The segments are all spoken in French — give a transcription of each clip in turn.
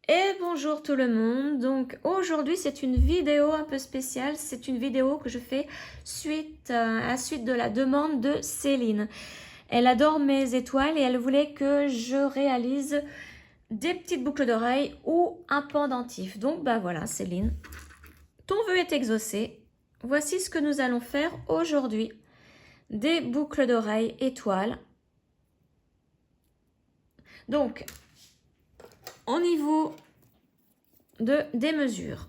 Et bonjour tout le monde, donc aujourd'hui c'est une vidéo un peu spéciale, c'est une vidéo que je fais à suite de la demande de Céline. Elle adore mes étoiles et elle voulait que je réalise des petites boucles d'oreilles ou un pendentif. Donc bah voilà Céline, ton vœu est exaucé, voici ce que nous allons faire aujourd'hui. Des boucles d'oreilles étoiles. Donc au niveau des mesures.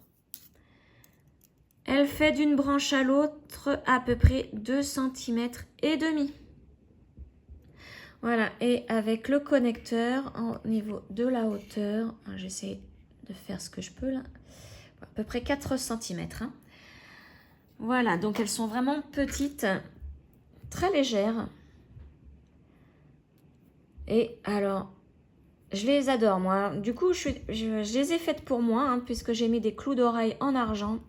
Elle fait d'une branche à l'autre à peu près 2 cm et demi. Voilà, et avec le connecteur au niveau de la hauteur, j'essaie de faire ce que je peux là, à peu près 4 cm. Voilà, donc elles sont vraiment petites, très légères. Et alors, je les adore moi. Du coup, je les ai faites pour moi, puisque j'ai mis des clous d'oreilles en argent.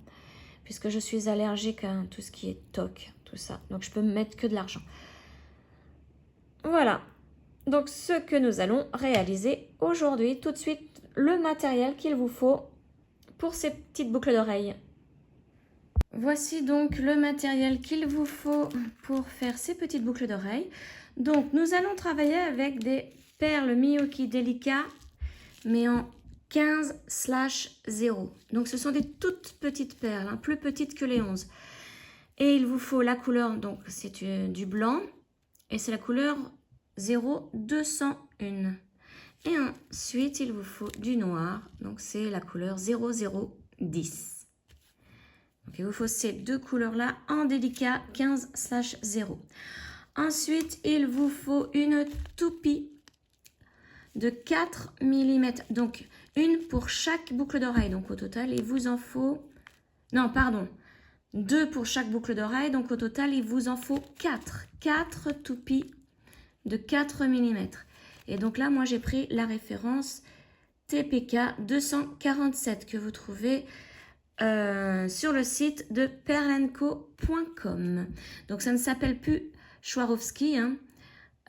Puisque je suis allergique à tout ce qui est toc, tout ça. Donc, je peux me mettre que de l'argent. Voilà. Donc, ce que nous allons réaliser aujourd'hui, tout de suite, le matériel qu'il vous faut pour ces petites boucles d'oreilles. Voici donc le matériel qu'il vous faut pour faire ces petites boucles d'oreilles. Donc, nous allons travailler avec des perles Miyuki Delica, mais en 15/0. Donc, ce sont des toutes petites perles, plus petites que les 11. Et il vous faut la couleur, donc c'est du blanc, et c'est la couleur 0201. Et ensuite, il vous faut du noir, donc c'est la couleur 0010. Donc, il vous faut ces deux couleurs-là en délicat 15/0. Ensuite, il vous faut une toupie de 4 mm. Donc, une pour chaque boucle d'oreille. Donc, au total, il vous en faut... Non, pardon. 2 pour chaque boucle d'oreille. Donc, au total, il vous en faut 4. 4 toupies de 4 mm. Et donc là, moi, j'ai pris la référence TPK 247 que vous trouvez sur le site de perlenco.com. Donc, ça ne s'appelle plus Swarovski,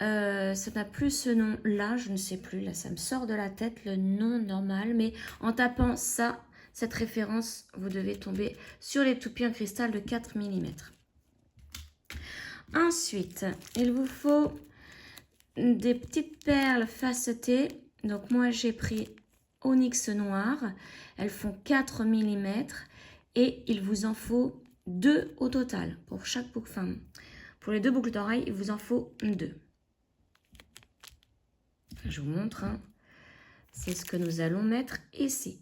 ça n'a plus ce nom-là, je ne sais plus, là ça me sort de la tête le nom normal, mais en tapant ça, cette référence, vous devez tomber sur les toupies en cristal de 4 mm. Ensuite, il vous faut des petites perles facetées. Donc moi j'ai pris onyx noir, elles font 4 mm et il vous en faut 2 au total pour chaque boucle. Enfin, pour les deux boucles d'oreilles, il vous en faut 2. Je vous montre, c'est ce que nous allons mettre ici.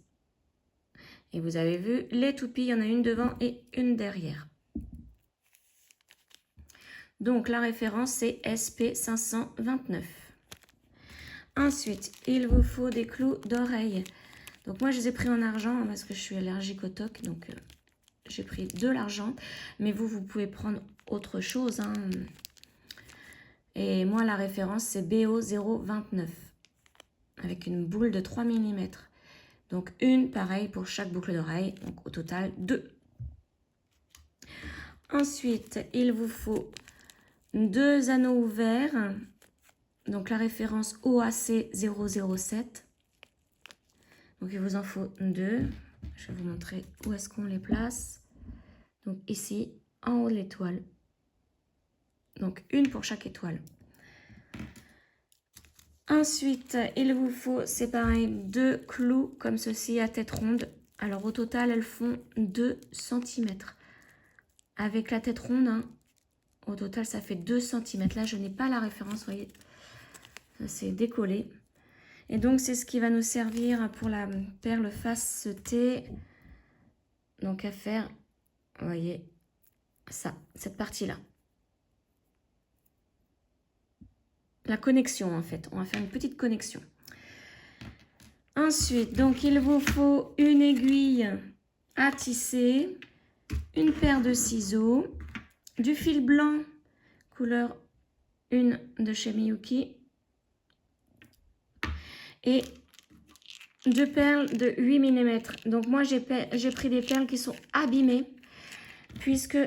Et vous avez vu, les toupies, il y en a une devant et une derrière. Donc, la référence, c'est SP529. Ensuite, il vous faut des clous d'oreille. Donc, moi, je les ai pris en argent parce que je suis allergique au toc. Donc, j'ai pris de l'argent. Mais vous pouvez prendre autre chose. Et moi, la référence, c'est BO029. Avec une boule de 3 mm. Donc, une pareille pour chaque boucle d'oreille. Donc, au total, 2. Ensuite, il vous faut 2 anneaux ouverts. Donc, la référence OAC 007. Donc, il vous en faut 2. Je vais vous montrer où est-ce qu'on les place. Donc, ici, en haut de l'étoile. Donc, une pour chaque étoile. Ensuite, il vous faut, c'est pareil, 2 clous comme ceci à tête ronde. Alors, au total, elles font 2 cm. Avec la tête ronde, au total, ça fait 2 cm. Là, je n'ai pas la référence, vous voyez. Ça s'est décollé. Et donc, c'est ce qui va nous servir pour la perle facetée. Donc, à faire, vous voyez, ça, cette partie-là. La connexion, en fait. On va faire une petite connexion. Ensuite, donc, il vous faut une aiguille à tisser, une paire de ciseaux, du fil blanc, couleur 1 de chez Miyuki, et 2 perles de 8 mm. Donc, moi, j'ai pris des perles qui sont abîmées, puisque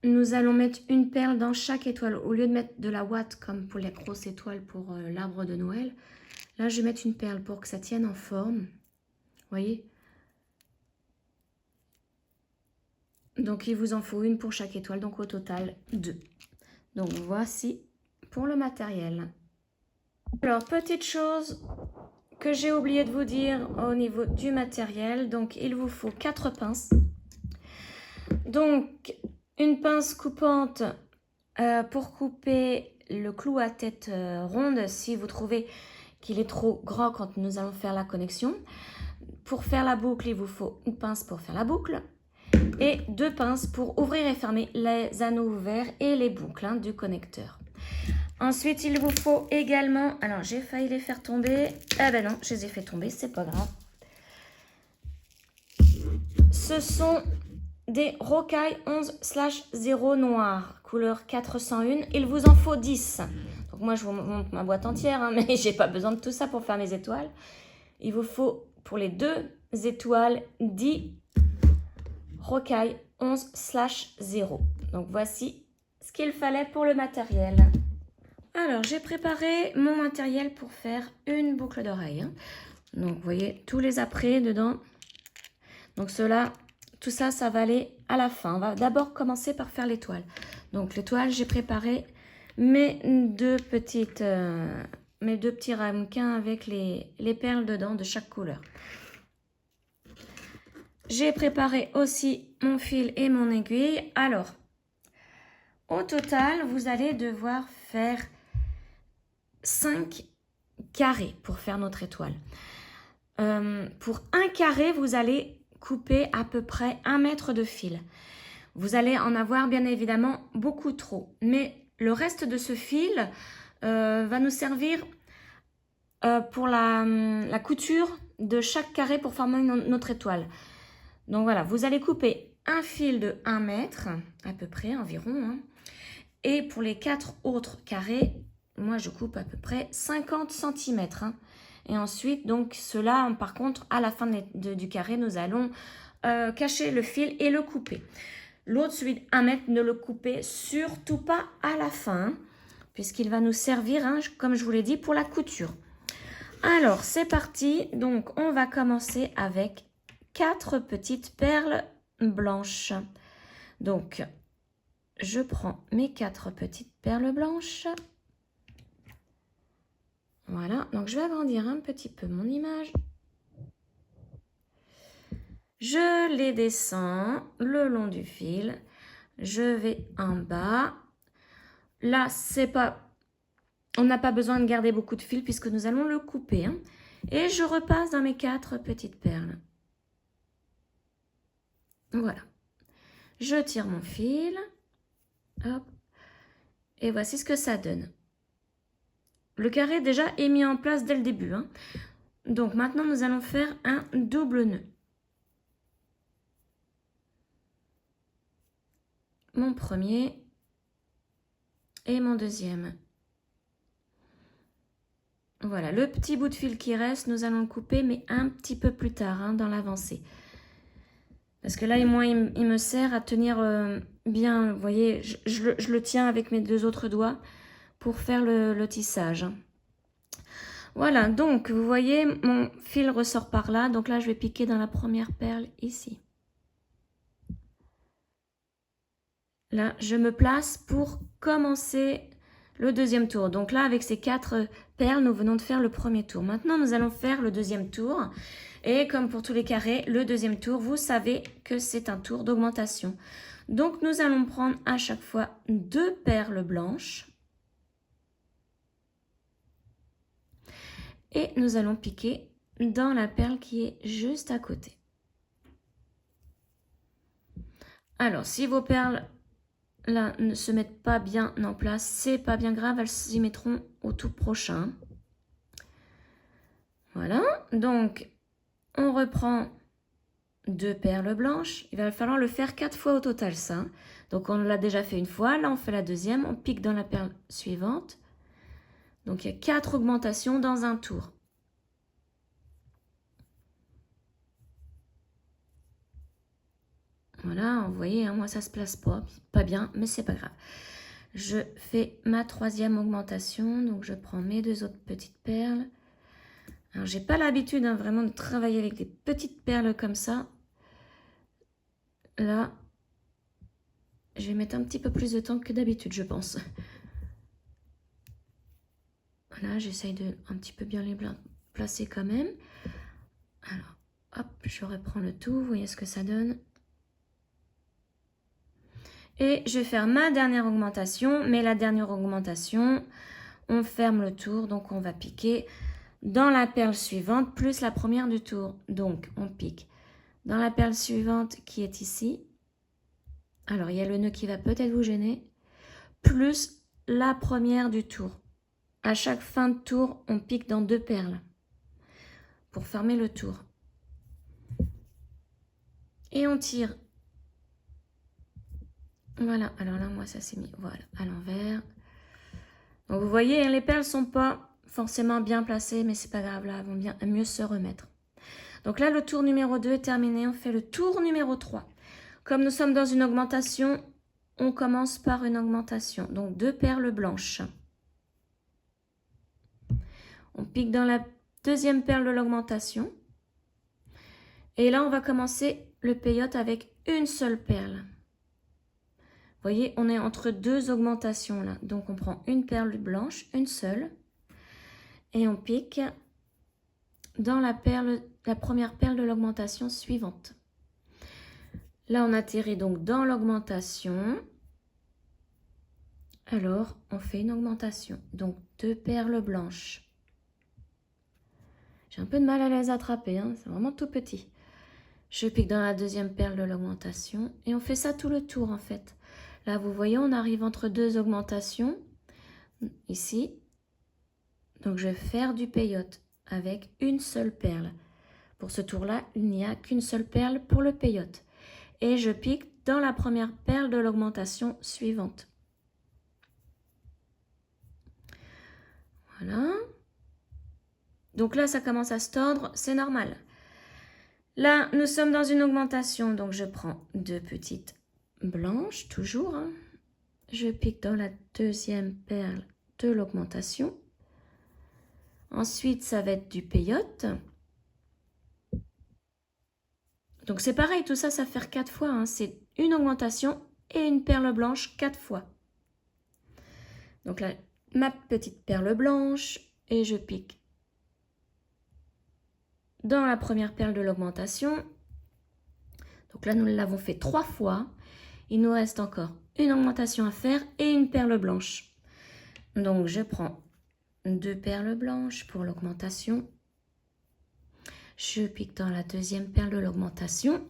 nous allons mettre une perle dans chaque étoile. Au lieu de mettre de la ouate, comme pour les grosses étoiles pour l'arbre de Noël, là, je vais mettre une perle pour que ça tienne en forme. Voyez? Donc, il vous en faut une pour chaque étoile. Donc, au total, 2. Donc, voici pour le matériel. Alors, petite chose que j'ai oublié de vous dire au niveau du matériel. Donc, il vous faut 4 pinces. Donc, une pince coupante pour couper le clou à tête ronde si vous trouvez qu'il est trop grand quand nous allons faire la connexion. Pour faire la boucle, il vous faut une pince pour faire la boucle et 2 pinces pour ouvrir et fermer les anneaux ouverts et les boucles du connecteur. Ensuite, il vous faut également... Alors, j'ai failli les faire tomber. Ah ben non, je les ai fait tomber, c'est pas grave. Ce sont des rocailles 11/0 noir, couleur 401. Il vous en faut 10. Donc moi, je vous montre ma boîte entière, hein, mais j'ai pas besoin de tout ça pour faire mes étoiles. Il vous faut, pour les 2 étoiles, 10 rocailles 11/0. Donc voici ce qu'il fallait pour le matériel. Alors, j'ai préparé mon matériel pour faire une boucle d'oreille. Donc, vous voyez, tous les après dedans. Donc, cela, tout ça, ça va aller à la fin. On va d'abord commencer par faire l'étoile. Donc, l'étoile, j'ai préparé mes deux petits ramequins avec les perles dedans de chaque couleur. J'ai préparé aussi mon fil et mon aiguille. Alors, au total, vous allez devoir faire 5 carrés pour faire notre étoile. Pour un carré, vous allez couper à peu près 1 mètre de fil. Vous allez en avoir bien évidemment beaucoup trop, mais le reste de ce fil va nous servir pour la couture de chaque carré pour former notre étoile. Donc voilà, vous allez couper un fil de 1 mètre, à peu près environ, hein. Et pour les 4 autres carrés, moi je coupe à peu près 50 cm. Hein. Et ensuite, donc cela, par contre, à la fin du carré, nous allons cacher le fil et le couper. L'autre, celui de 1 mètre, ne le coupez surtout pas à la fin, hein, puisqu'il va nous servir, hein, comme je vous l'ai dit, pour la couture. Alors, c'est parti. Donc, on va commencer avec 4 petites perles blanches. Donc, je prends mes 4 petites perles blanches. Voilà, donc je vais agrandir un petit peu mon image. Je les descends le long du fil. Je vais en bas. Là, on n'a pas besoin de garder beaucoup de fil puisque nous allons le couper. Hein. Et je repasse dans mes 4 petites perles. Voilà. Je tire mon fil. Hop. Et voici ce que ça donne. Le carré déjà est mis en place dès le début. Hein. Donc maintenant, nous allons faire un double nœud. Mon premier et mon deuxième. Voilà, le petit bout de fil qui reste, nous allons le couper, mais un petit peu plus tard, hein, dans l'avancée. Parce que là, moi, il me sert à tenir bien, vous voyez, je le tiens avec mes 2 autres doigts pour faire le tissage. Voilà, donc vous voyez, mon fil ressort par là. Donc là, je vais piquer dans la première perle ici. Là, je me place pour commencer le deuxième tour. Donc là, avec ces 4 perles, nous venons de faire le premier tour. Maintenant, nous allons faire le deuxième tour. Et comme pour tous les carrés, le deuxième tour, vous savez que c'est un tour d'augmentation. Donc, nous allons prendre à chaque fois 2 perles blanches. Et nous allons piquer dans la perle qui est juste à côté. Alors, si vos perles là ne se mettent pas bien en place, c'est pas bien grave, elles s'y mettront au tout prochain. Voilà, donc on reprend 2 perles blanches. Il va falloir le faire 4 fois au total, ça. Donc on l'a déjà fait une fois, là on fait la deuxième, on pique dans la perle suivante. Donc il y a 4 augmentations dans un tour. Voilà, vous voyez, hein, moi ça se place pas bien, mais c'est pas grave. Je fais ma 3e augmentation, donc je prends mes 2 autres petites perles. Alors, j'ai pas l'habitude hein, vraiment de travailler avec des petites perles comme ça. Là, je vais mettre un petit peu plus de temps que d'habitude, je pense. Là, j'essaye de un petit peu bien les placer quand même. Alors, hop, je reprends le tout. Vous voyez ce que ça donne. Et je vais faire ma dernière augmentation. Mais la dernière augmentation, on ferme le tour. Donc, on va piquer dans la perle suivante plus la première du tour. Donc, on pique dans la perle suivante qui est ici. Alors, il y a le nœud qui va peut-être vous gêner. Plus la première du tour. À chaque fin de tour, on pique dans 2 perles pour fermer le tour. Et on tire. Voilà, alors là, moi, ça s'est mis voilà, à l'envers. Donc, vous voyez, les perles ne sont pas forcément bien placées, mais c'est pas grave, là, elles vont bien mieux se remettre. Donc là, le tour numéro 2 est terminé. On fait le tour numéro 3. Comme nous sommes dans une augmentation, on commence par une augmentation. Donc, 2 perles blanches. On pique dans la deuxième perle de l'augmentation. Et là, on va commencer le peyote avec une seule perle. Vous voyez, on est entre 2 augmentations là. Donc, on prend une perle blanche, une seule. Et on pique dans la première perle de l'augmentation suivante. Là, on atterrit donc dans l'augmentation. Alors, on fait une augmentation. Donc, 2 perles blanches. J'ai un peu de mal à les attraper, hein, c'est vraiment tout petit. Je pique dans la deuxième perle de l'augmentation. Et on fait ça tout le tour, en fait. Là, vous voyez, on arrive entre 2 augmentations. Ici. Donc, je vais faire du peyote avec une seule perle. Pour ce tour-là, il n'y a qu'une seule perle pour le peyote. Et je pique dans la première perle de l'augmentation suivante. Voilà. Donc là, ça commence à se tordre, c'est normal. Là, nous sommes dans une augmentation, donc je prends 2 petites blanches, toujours. Hein. Je pique dans la deuxième perle de l'augmentation. Ensuite, ça va être du peyote. Donc c'est pareil, tout ça, ça fait 4 fois. Hein. C'est une augmentation et une perle blanche 4 fois. Donc là, ma petite perle blanche et je pique dans la première perle de l'augmentation. Donc là, nous l'avons fait 3 fois. Il nous reste encore une augmentation à faire et une perle blanche. Donc, je prends 2 perles blanches pour l'augmentation. Je pique dans la deuxième perle de l'augmentation.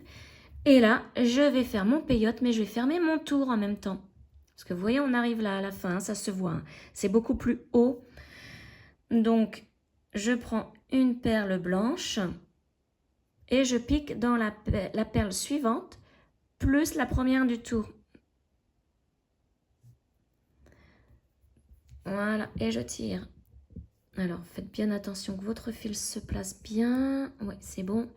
Et là, je vais faire mon peyote, mais je vais fermer mon tour en même temps. Parce que vous voyez, on arrive là à la fin, ça se voit. Hein. C'est beaucoup plus haut. Donc, je prends une perle blanche et je pique dans la perle suivante plus la première du tour. Voilà, et je tire. Alors, faites bien attention que votre fil se place bien. Oui, c'est bon.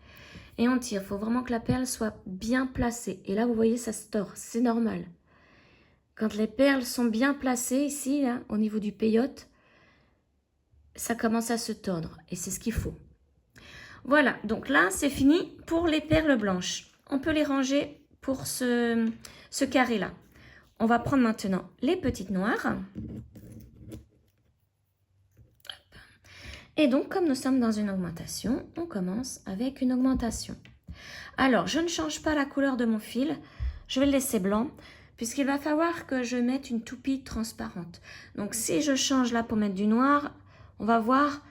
Et on tire. Il faut vraiment que la perle soit bien placée. Et là, vous voyez, ça se tord. C'est normal. Quand les perles sont bien placées ici, là, au niveau du peyote, ça commence à se tordre. Et c'est ce qu'il faut. Voilà, donc là, c'est fini pour les perles blanches. On peut les ranger pour ce carré-là. On va prendre maintenant les petites noires. Et donc, comme nous sommes dans une augmentation, on commence avec une augmentation. Alors, je ne change pas la couleur de mon fil. Je vais le laisser blanc, puisqu'il va falloir que je mette une toupie transparente. Donc, si je change là pour mettre du noir, on va voir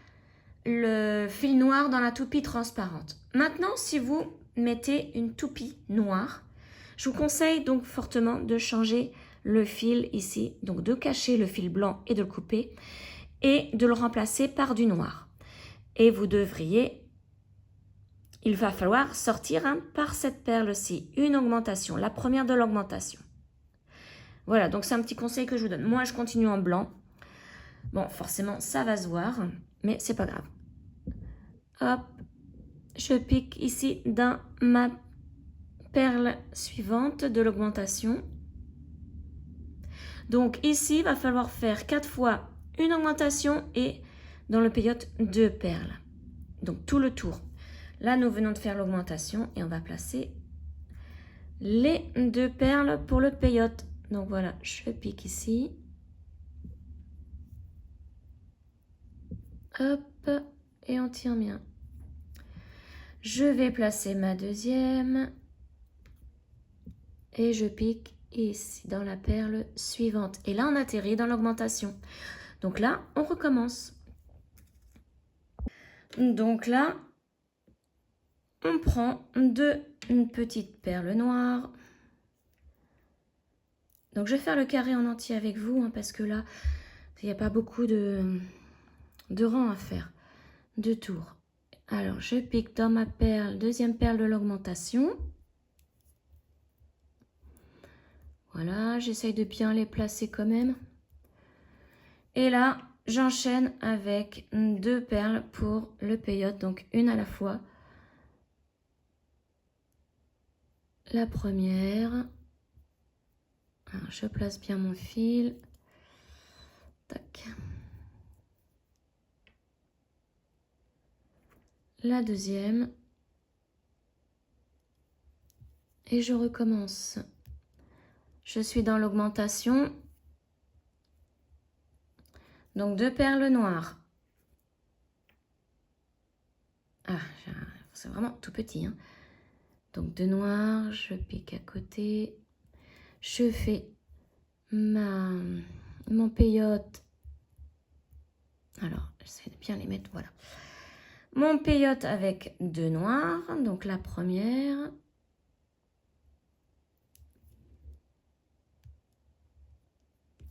le fil noir dans la toupie transparente. Maintenant, si vous mettez une toupie noire, je vous conseille donc fortement de changer le fil ici, donc de cacher le fil blanc et de le couper et de le remplacer par du noir. Et vous devriez, il va falloir sortir par cette perle-ci, une augmentation, la première de l'augmentation. Voilà, donc c'est un petit conseil que je vous donne. Moi, je continue en blanc. Bon, forcément, ça va se voir, mais c'est pas grave. Hop, je pique ici dans ma perle suivante de l'augmentation. Donc ici, il va falloir faire 4 fois une augmentation et dans le peyote 2 perles. donc tout le tour. Là, nous venons de faire l'augmentation et on va placer les 2 perles pour le peyote. Donc voilà, je pique ici. Hop, et on tire bien. Je vais placer ma deuxième. Et je pique ici dans la perle suivante. Et là, on atterrit dans l'augmentation. Donc là, on recommence. Donc là, on prend une petite perle noire. Donc je vais faire le carré en entier avec vous, hein, parce que là, il n'y a pas beaucoup de rangs à faire, de tours. Alors, je pique dans ma perle, deuxième perle de l'augmentation. Voilà, j'essaye de bien les placer quand même. Et là, j'enchaîne avec 2 perles pour le peyote, donc une à la fois. La première. Alors, je place bien mon fil. Tac. La deuxième. Et je recommence. Je suis dans l'augmentation. Donc 2 perles noires. Ah, c'est vraiment tout petit, hein. Donc 2 noirs, je pique à côté. Je fais mon peyote. Alors, j'essaie de bien les mettre, voilà. Mon peyote avec 2 noirs, donc la première.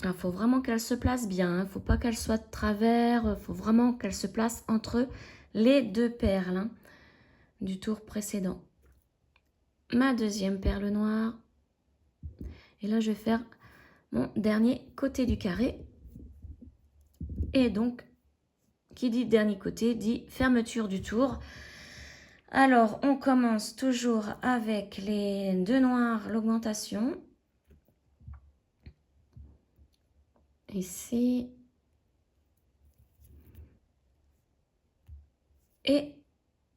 Il faut vraiment qu'elle se place bien, il ne faut pas qu'elle soit de travers, il faut vraiment qu'elle se place entre les 2 perles, hein, du tour précédent. Ma deuxième perle noire. Et là, je vais faire mon dernier côté du carré. Et donc, qui dit dernier côté, dit fermeture du tour. Alors, on commence toujours avec les 2 noirs, l'augmentation. Ici. Et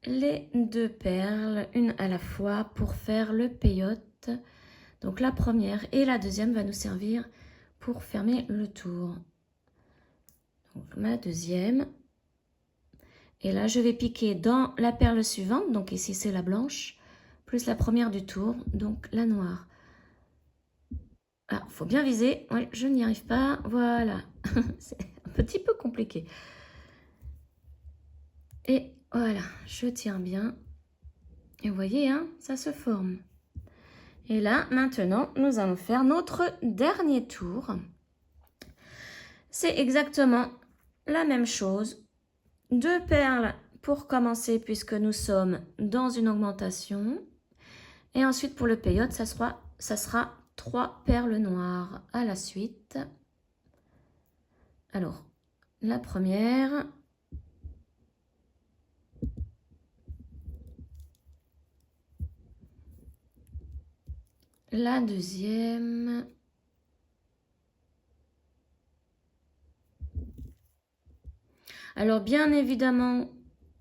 les 2 perles, une à la fois pour faire le peyote. Donc la première et la deuxième va nous servir pour fermer le tour. Donc ma deuxième. Et là, je vais piquer dans la perle suivante. Donc ici, c'est la blanche, plus la première du tour, donc la noire. Ah, faut bien viser. Oui, je n'y arrive pas. Voilà. C'est un petit peu compliqué. Et voilà, je tire bien. Et vous voyez, hein, ça se forme. Et là, maintenant, nous allons faire notre dernier tour. C'est exactement la même chose. 2 perles pour commencer puisque nous sommes dans une augmentation. Et ensuite, pour le peyote, ça sera 3 perles noires à la suite. Alors, la première. La deuxième. Alors, bien évidemment,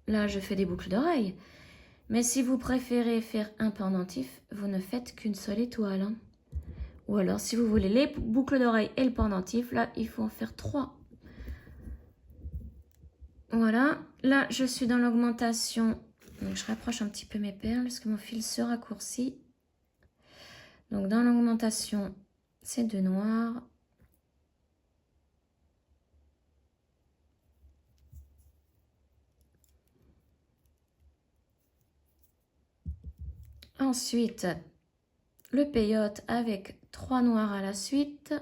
là, je fais des boucles d'oreilles. Mais si vous préférez faire un pendentif, vous ne faites qu'une seule étoile, hein. Ou alors, si vous voulez les boucles d'oreilles et le pendentif, là, il faut en faire 3. Voilà. Là, je suis dans l'augmentation. Donc, je rapproche un petit peu mes perles parce que mon fil se raccourcit. Donc, dans l'augmentation, c'est 2 noirs. Ensuite, le peyote avec 3 noirs à la suite.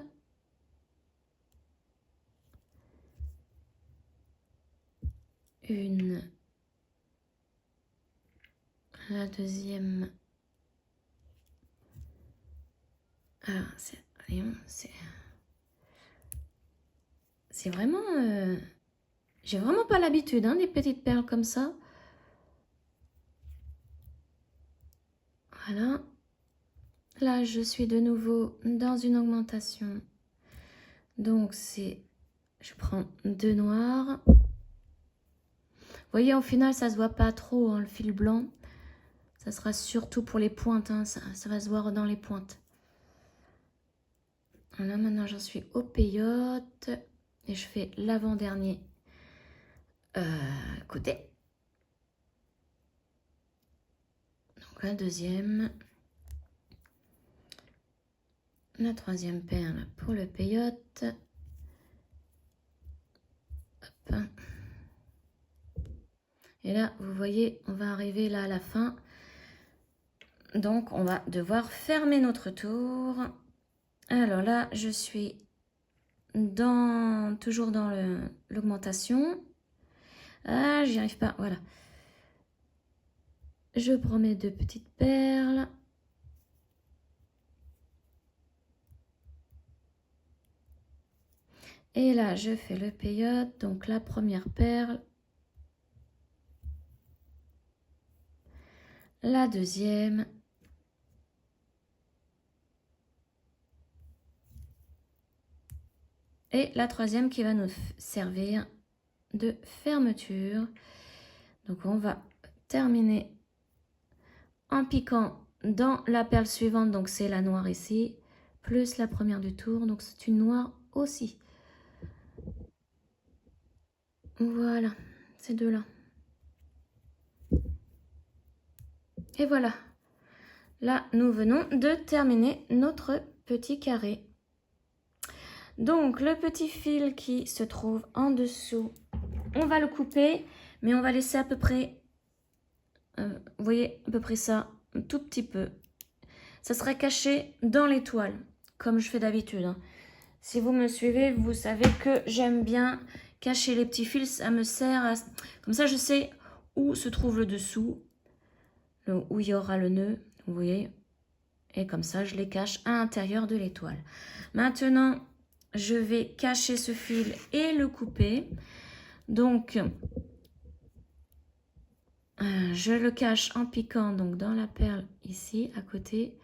Une. La deuxième. Ah, c'est vraiment... J'ai vraiment pas l'habitude, hein, des petites perles comme ça. Voilà. Là, je suis de nouveau dans une augmentation. Donc, je prends 2 noirs. voyez, au final, ça se voit pas trop, hein, le fil blanc. Ça sera surtout pour les pointes, hein, ça va se voir dans les pointes. Voilà, maintenant j'en suis au peyote et je fais l'avant-dernier côté. Donc la deuxième. La troisième perle pour le peyote. Hop. Et là, vous voyez, on va arriver là à la fin. Donc, on va devoir fermer notre tour. Alors là, je suis toujours dans l'augmentation. Ah, j'y arrive pas, voilà. Je prends mes 2 petites perles. Et là, je fais le peyote, donc la première perle. La deuxième. Et la troisième qui va nous servir de fermeture. Donc on va terminer en piquant dans la perle suivante, donc c'est la noire ici, plus la première du tour, donc c'est une noire aussi. Voilà, ces deux-là. Et voilà. Là, nous venons de terminer notre petit carré. Donc, le petit fil qui se trouve en dessous, on va le couper, mais on va laisser à peu près, vous voyez, à peu près ça, un tout petit peu. Ça sera caché dans l'étoile, comme je fais d'habitude. Hein. Si vous me suivez, vous savez que j'aime bien cacher les petits fils. Ça me sert à... Comme ça, je sais où se trouve le dessous, où il y aura le nœud, vous voyez. Et comme ça, je les cache à l'intérieur de l'étoile. Maintenant, je vais cacher ce fil et le couper. Donc, je le cache en piquant donc dans la perle ici, à côté.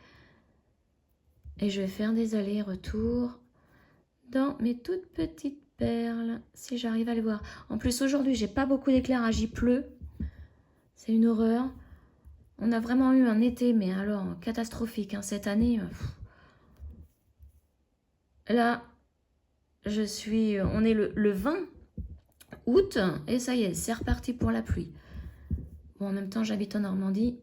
Et je vais faire des allers-retours dans mes toutes petites perles, si j'arrive à les voir. En plus, aujourd'hui, j'ai pas beaucoup d'éclairage, il pleut. C'est une horreur. On a vraiment eu un été, mais alors catastrophique, hein, cette année. Là, on est le 20 août, et ça y est, c'est reparti pour la pluie. Bon, en même temps, j'habite en Normandie.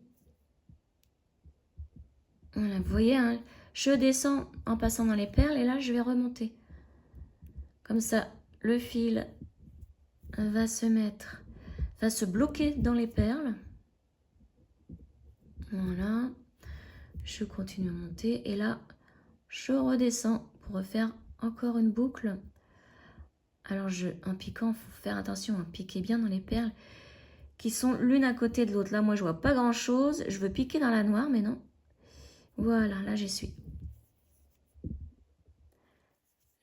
Voilà, vous voyez, hein, je descends en passant dans les perles, et là, je vais remonter. Comme ça, le fil va se bloquer dans les perles. Voilà. Je continue à monter, et là, je redescends pour refaire encore une boucle. Alors, en piquant, il faut faire attention à piquer bien dans les perles qui sont l'une à côté de l'autre. Là, moi, je vois pas grand-chose. Je veux piquer dans la noire, mais non. Voilà, là, j'y suis.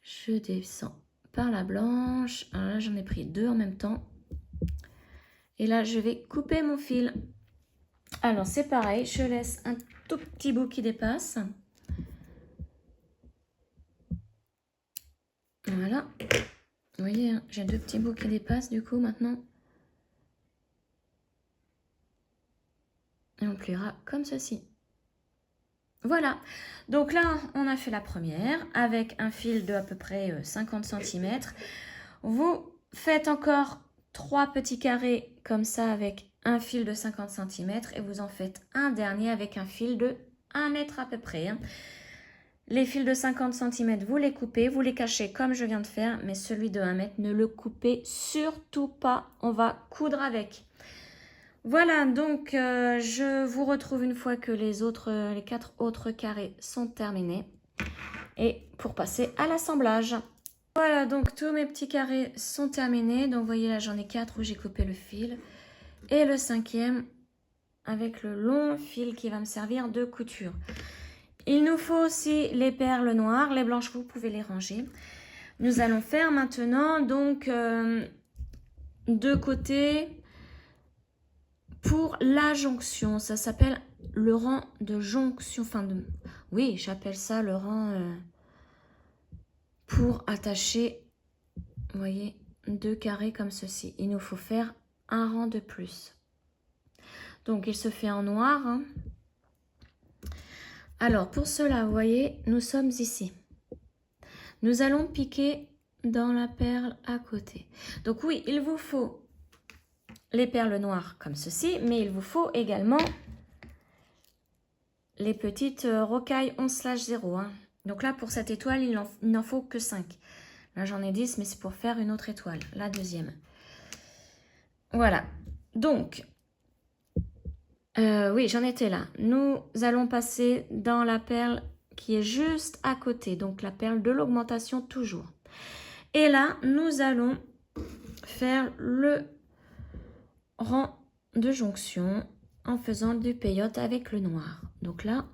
Je descends par la blanche. Alors là, j'en ai pris 2 en même temps. Et là, je vais couper mon fil. Alors, c'est pareil. Je laisse un tout petit bout qui dépasse. Voilà. Vous voyez, hein, j'ai 2 petits bouts qui dépassent du coup maintenant. Et on pliera comme ceci. Voilà, donc là on a fait la première avec un fil de à peu près 50 cm. Vous faites encore 3 petits carrés comme ça avec un fil de 50 cm et vous en faites un dernier avec un fil de 1 mètre à peu près. Hein. Les fils de 50 cm, vous les coupez, vous les cachez comme je viens de faire, mais celui de 1 mètre, ne le coupez surtout pas, on va coudre avec. Voilà, donc je vous retrouve une fois que les 4 autres carrés sont terminés. Et pour passer à l'assemblage. Voilà, donc tous mes petits carrés sont terminés. Donc vous voyez là, j'en ai 4 où j'ai coupé le fil. Et le 5e avec le long fil qui va me servir de couture. Il nous faut aussi les perles noires. Les blanches, vous pouvez les ranger. Nous allons faire maintenant donc 2 côtés... Pour la jonction, ça s'appelle le rang de jonction. Oui, j'appelle ça le rang pour attacher, vous voyez, 2 carrés comme ceci. Il nous faut faire un rang de plus. Donc, il se fait en noir. Hein. Alors, pour cela, vous voyez, nous sommes ici. Nous allons piquer dans la perle à côté. Donc oui, il vous faut les perles noires comme ceci, mais il vous faut également les petites rocailles 11/0. Hein. Donc là, pour cette étoile, il n'en faut que 5. Là, j'en ai 10, mais c'est pour faire une autre étoile, la deuxième. Voilà. Donc, oui, j'en étais là. Nous allons passer dans la perle qui est juste à côté. Donc, la perle de l'augmentation toujours. Et là, nous allons faire le rang de jonction en faisant du peyote avec le noir. Donc là,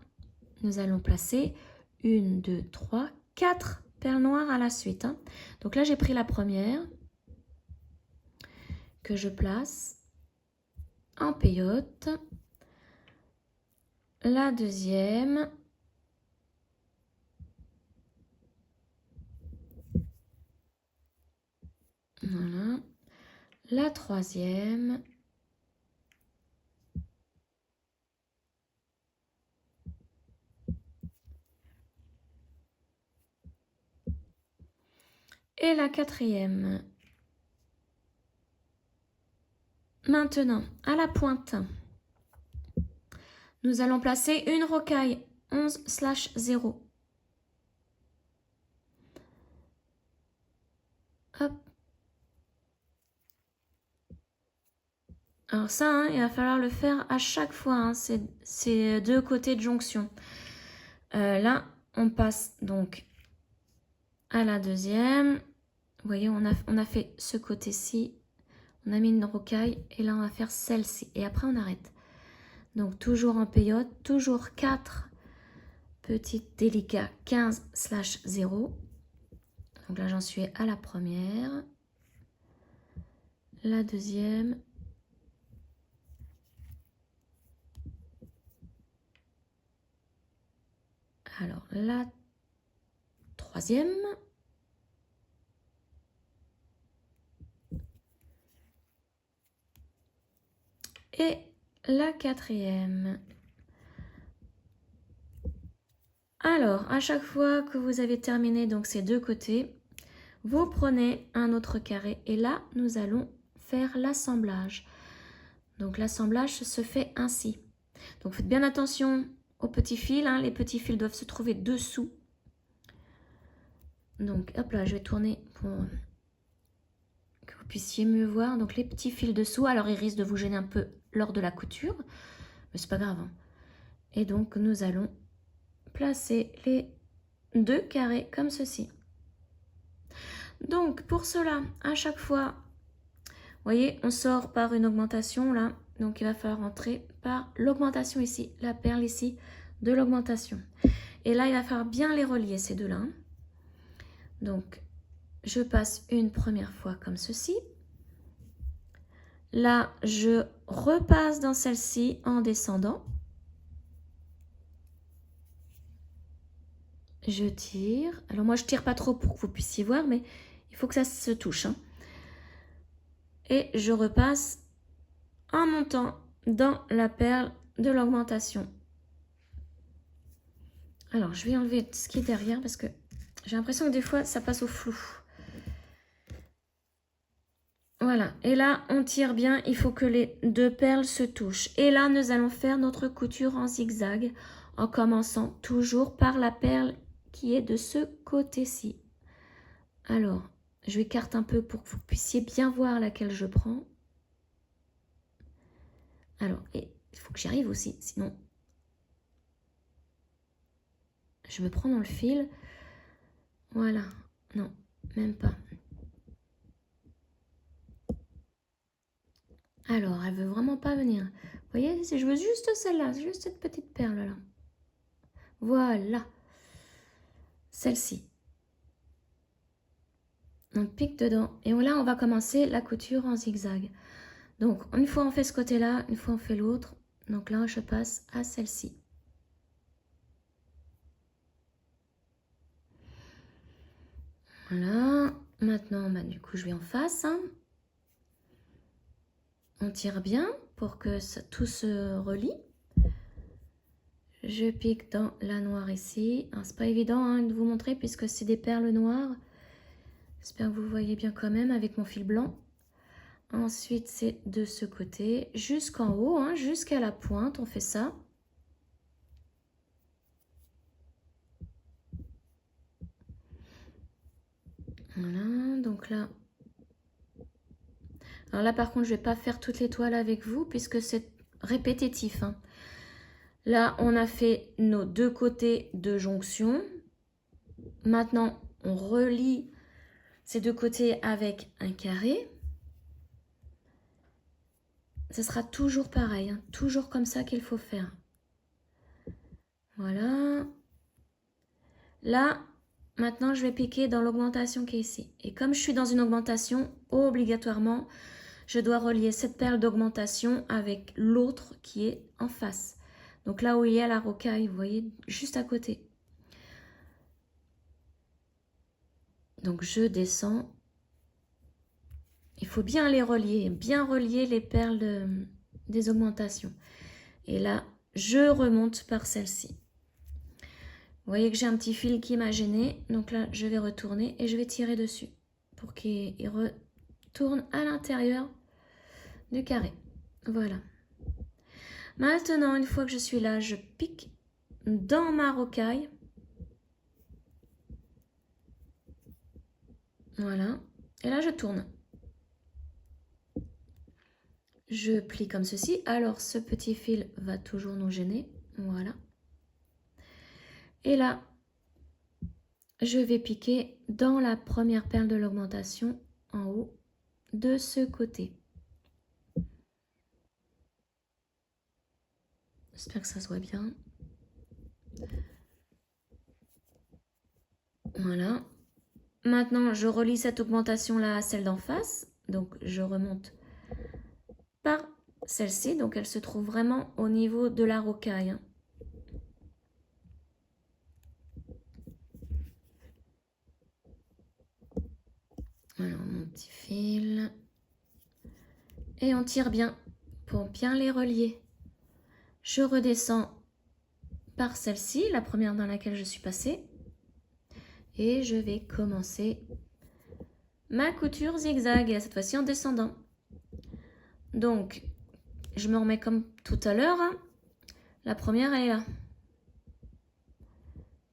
nous allons placer 1, 2, 3, 4 perles noires à la suite. Hein. Donc là, j'ai pris la première que je place en peyote. La deuxième. Voilà. La troisième. Et la quatrième. Maintenant, à la pointe, nous allons placer une rocaille 11/0. Hop. Alors ça, hein, il va falloir le faire à chaque fois, hein, ces deux côtés de jonction. Là, on passe donc à la deuxième. Vous voyez, on a fait ce côté-ci. On a mis une rocaille et là, on va faire celle-ci. Et après, on arrête. Donc, toujours en peyote, toujours 4 petites délicats 15/0. Donc là, j'en suis à la première. La deuxième. Alors, la troisième. Et la quatrième. Alors, à chaque fois que vous avez terminé donc ces deux côtés, vous prenez un autre carré et là, nous allons faire l'assemblage. Donc, l'assemblage se fait ainsi. Donc, faites bien attention aux petits fils. Hein. Les petits fils doivent se trouver dessous. Donc, hop là, je vais tourner pour que vous puissiez mieux voir. Donc, les petits fils dessous. Alors, ils risquent de vous gêner un peu lors de la couture, mais c'est pas grave. Hein. Et donc, nous allons placer les deux carrés comme ceci. Donc, pour cela, à chaque fois, vous voyez, on sort par une augmentation là. Donc, il va falloir entrer par l'augmentation ici, la perle ici de l'augmentation. Et là, il va falloir bien les relier, ces deux-là. Donc, je passe une première fois comme ceci. Là, je repasse dans celle-ci en descendant. Je tire. Alors, moi, je tire pas trop pour que vous puissiez voir, mais il faut que ça se touche. Hein. Et je repasse en montant dans la perle de l'augmentation. Alors, je vais enlever ce qui est derrière parce que j'ai l'impression que des fois, ça passe au flou. Voilà. Et là, on tire bien. Il faut que les deux perles se touchent. Et là, nous allons faire notre couture en zigzag en commençant toujours par la perle qui est de ce côté-ci. Alors, je écarte un peu pour que vous puissiez bien voir laquelle je prends. Alors, et il faut que j'y arrive aussi, sinon je me prends dans le fil. Voilà, non, même pas. Alors, elle veut vraiment pas venir. Vous voyez, je veux juste celle-là, juste cette petite perle-là. Voilà. Celle-ci. On pique dedans. Et là, on va commencer la couture en zigzag. Donc, une fois on fait ce côté-là, une fois on fait l'autre. Donc là, je passe à celle-ci. Voilà. Maintenant, bah, du coup, je vais en face. Hein. On tire bien pour que tout se relie. Je pique dans la noire ici. C'est pas évident hein, de vous montrer puisque c'est des perles noires. J'espère que vous voyez bien quand même avec mon fil blanc. Ensuite, c'est de ce côté jusqu'en haut, hein, jusqu'à la pointe. On fait ça. Voilà, donc là. Alors là, par contre, je ne vais pas faire toutes les toiles avec vous puisque c'est répétitif. Hein. Là, on a fait nos deux côtés de jonction. Maintenant, on relie ces deux côtés avec un carré. Ce sera toujours pareil, hein, toujours comme ça qu'il faut faire. Voilà. Là, maintenant, je vais piquer dans l'augmentation qui est ici. Et comme je suis dans une augmentation, obligatoirement, je dois relier cette perle d'augmentation avec l'autre qui est en face. Donc là où il y a la rocaille, vous voyez, juste à côté. Donc je descends. Il faut bien les relier, bien relier les perles des augmentations. Et là, je remonte par celle-ci. Vous voyez que j'ai un petit fil qui m'a gêné. Donc là, je vais retourner et je vais tirer dessus pour qu'il retourne à l'intérieur du carré. Voilà. Maintenant, une fois que je suis là, je pique dans ma rocaille. Voilà. Et là, je tourne. Je plie comme ceci. Alors, ce petit fil va toujours nous gêner. Voilà. Et là, je vais piquer dans la première perle de l'augmentation en haut de ce côté. J'espère que ça se voit bien. Voilà. Maintenant, je relie cette augmentation-là à celle d'en face. Donc, je remonte par celle-ci. Donc, elle se trouve vraiment au niveau de la rocaille. Hein. Alors, mon petit fil. Et on tire bien pour bien les relier. Je redescends par celle-ci, la première dans laquelle je suis passée. Et je vais commencer ma couture zigzag, et cette fois-ci en descendant. Donc, je me remets comme tout à l'heure. Hein. La première, elle est là.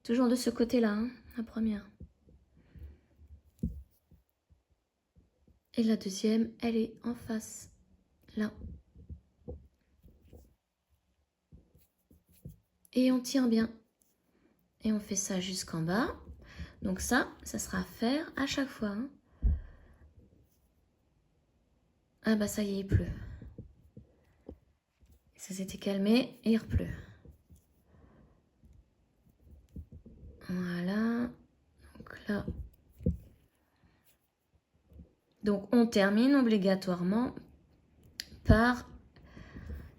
Toujours de ce côté-là, hein, la première. Et la deuxième, elle est en face, là. Et on tire bien. Et on fait ça jusqu'en bas. Donc ça sera à faire à chaque fois. Hein. Ah bah ça y est, il pleut. Ça s'était calmé et il repleut. Voilà. Donc là. Donc on termine obligatoirement par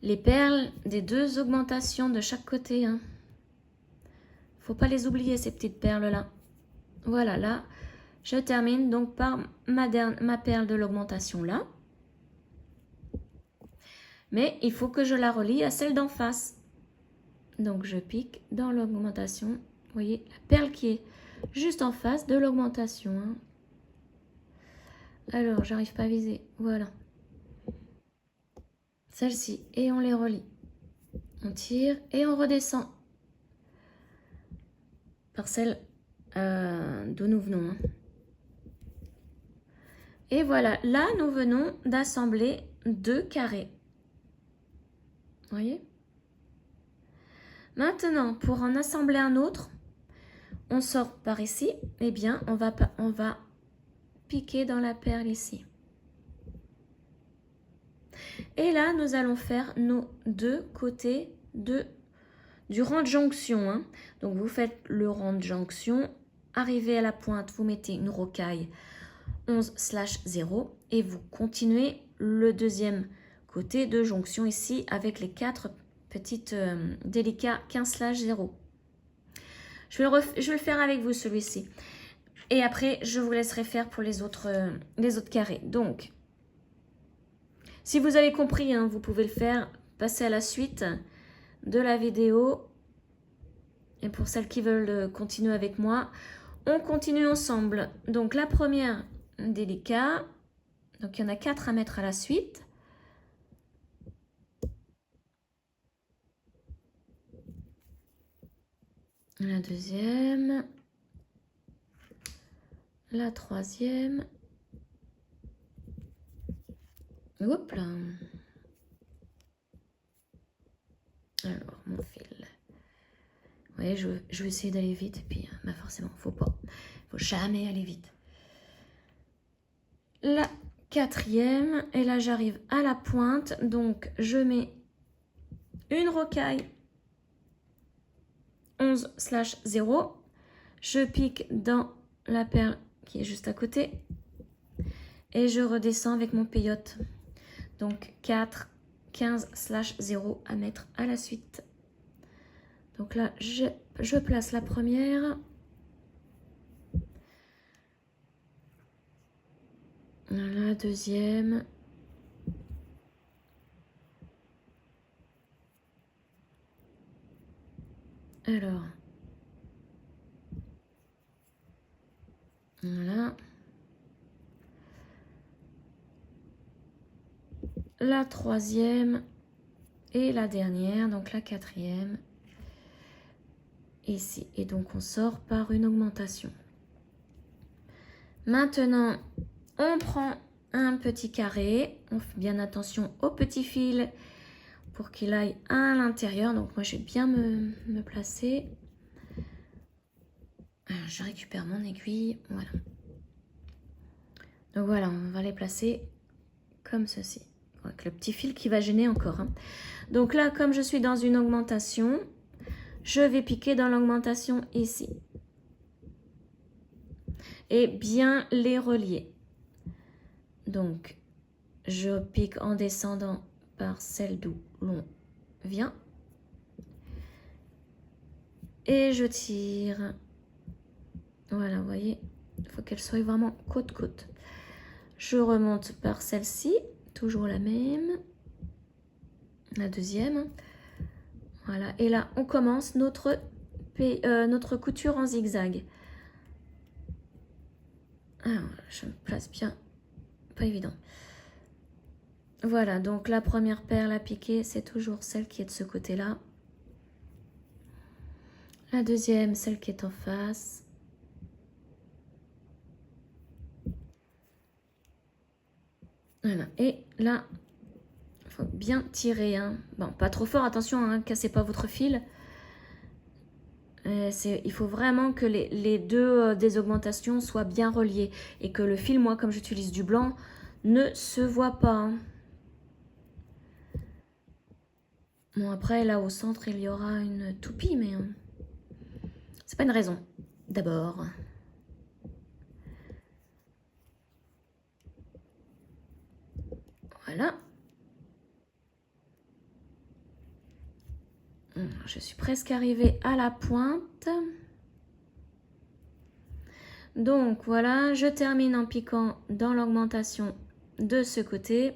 les perles des deux augmentations de chaque côté. Hein. Faut pas les oublier ces petites perles là. Voilà, là, je termine donc par ma perle de l'augmentation là. Mais il faut que je la relie à celle d'en face. Donc je pique dans l'augmentation. Vous voyez, la perle qui est juste en face de l'augmentation. Hein. Alors, j'arrive pas à viser. Voilà. Celle-ci. Et on les relie. On tire et on redescend. Par celle d'où nous venons. Hein. Et voilà. Là, nous venons d'assembler deux carrés. Vous voyez? Maintenant, pour en assembler un autre, on sort par ici. Eh bien, on va piquer dans la perle ici. Et là, nous allons faire nos deux côtés du rang de jonction. Hein. Donc, vous faites le rang de jonction. Arrivez à la pointe, vous mettez une rocaille 11/0 et vous continuez le deuxième côté de jonction ici avec les 4 petites délicats 15/0. Je vais le faire avec vous celui-ci. Et après, je vous laisserai faire pour les autres carrés. Donc, Si vous avez compris, hein, vous pouvez le faire, passer à la suite de la vidéo. Et pour celles qui veulent continuer avec moi, on continue ensemble. Donc la première, délicat. Donc il y en a 4 à mettre à la suite. La deuxième. La troisième. Hop là. Alors, mon fil. Vous voyez, je vais essayer d'aller vite. Et puis, bah forcément, faut pas. Faut jamais aller vite. La quatrième. Et là, j'arrive à la pointe. Donc, je mets une rocaille 11/0. Je pique dans la perle qui est juste à côté. Et je redescends avec mon peyote. Donc 4, 15/0 à mettre à la suite. Donc là, je place la première. La deuxième. Alors. Voilà. La troisième. Et la dernière, donc la quatrième. Ici. Et donc on sort par une augmentation. Maintenant, on prend un petit carré. On fait bien attention au petit fil pour qu'il aille à l'intérieur. Donc moi, je vais bien me placer. Alors, je récupère mon aiguille. Voilà. Donc voilà, on va les placer comme ceci. Avec le petit fil qui va gêner encore. Hein. Donc là, comme je suis dans une augmentation, je vais piquer dans l'augmentation ici. Et bien les relier. Donc, je pique en descendant par celle d'où l'on vient. Et je tire. Voilà, vous voyez, il faut qu'elle soit vraiment côte-côte. Je remonte par celle-ci, toujours la même. La deuxième. Voilà, et là, on commence notre couture en zigzag. Alors, je me place bien. Pas évident. Voilà, donc la première perle à piquer, c'est toujours celle qui est de ce côté-là. La deuxième, celle qui est en face. Voilà, et là, il faut bien tirer. Hein. Bon, pas trop fort, attention, hein, cassez pas votre fil. Il faut vraiment que les deux des augmentations soient bien reliées et que le fil, moi, comme j'utilise du blanc, ne se voit pas. Hein. Bon, après, là, au centre, il y aura une toupie, mais c'est pas une raison. D'abord. Voilà. Je suis presque arrivée à la pointe. Donc, voilà, je termine en piquant dans l'augmentation de ce côté.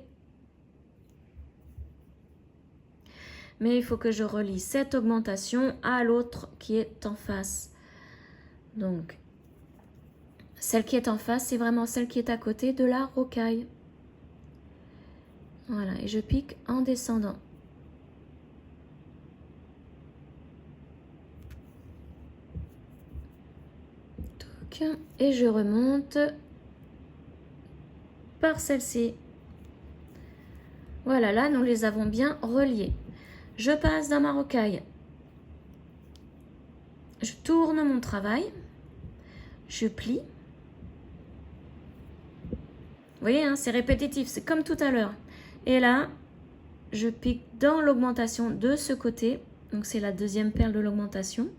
Mais il faut que je relie cette augmentation à l'autre qui est en face. Donc, celle qui est en face, c'est vraiment celle qui est à côté de la rocaille. Voilà, et je pique en descendant. Et je remonte par celle-ci. Voilà, là, nous les avons bien reliés. Je passe dans ma rocaille. Je tourne mon travail. Je plie. Vous voyez, hein, c'est répétitif, c'est comme tout à l'heure. Et là, je pique dans l'augmentation de ce côté. Donc, c'est la deuxième perle de l'augmentation.